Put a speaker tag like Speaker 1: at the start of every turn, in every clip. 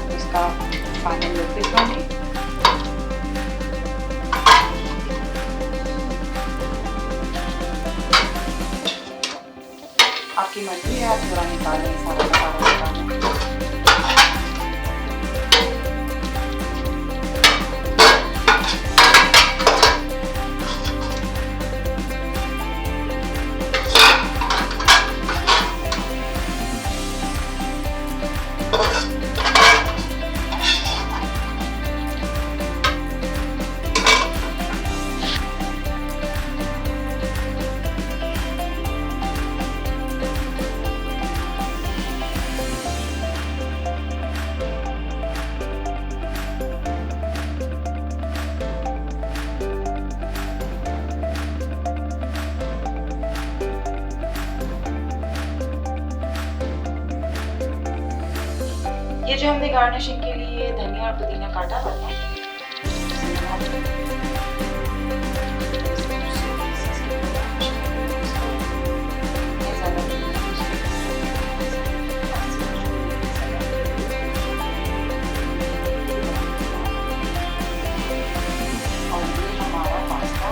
Speaker 1: आपको इसका final look दिखाऊंगी। आपकी मर्जी है, आप थोड़ा निकालें, सारा निकालें। ये जो हमने गार्निशिंग के लिए धनिया और पुदीना काटा था ना, और ये हमारा पास्ता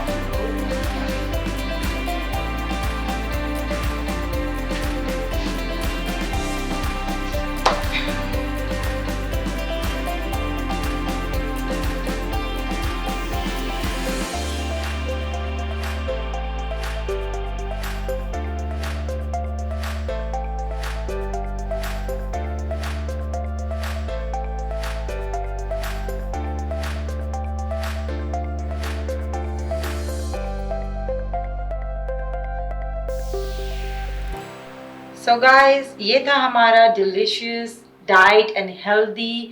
Speaker 1: सो गाइस, ये था हमारा डिलिशियस डाइट एंड हेल्दी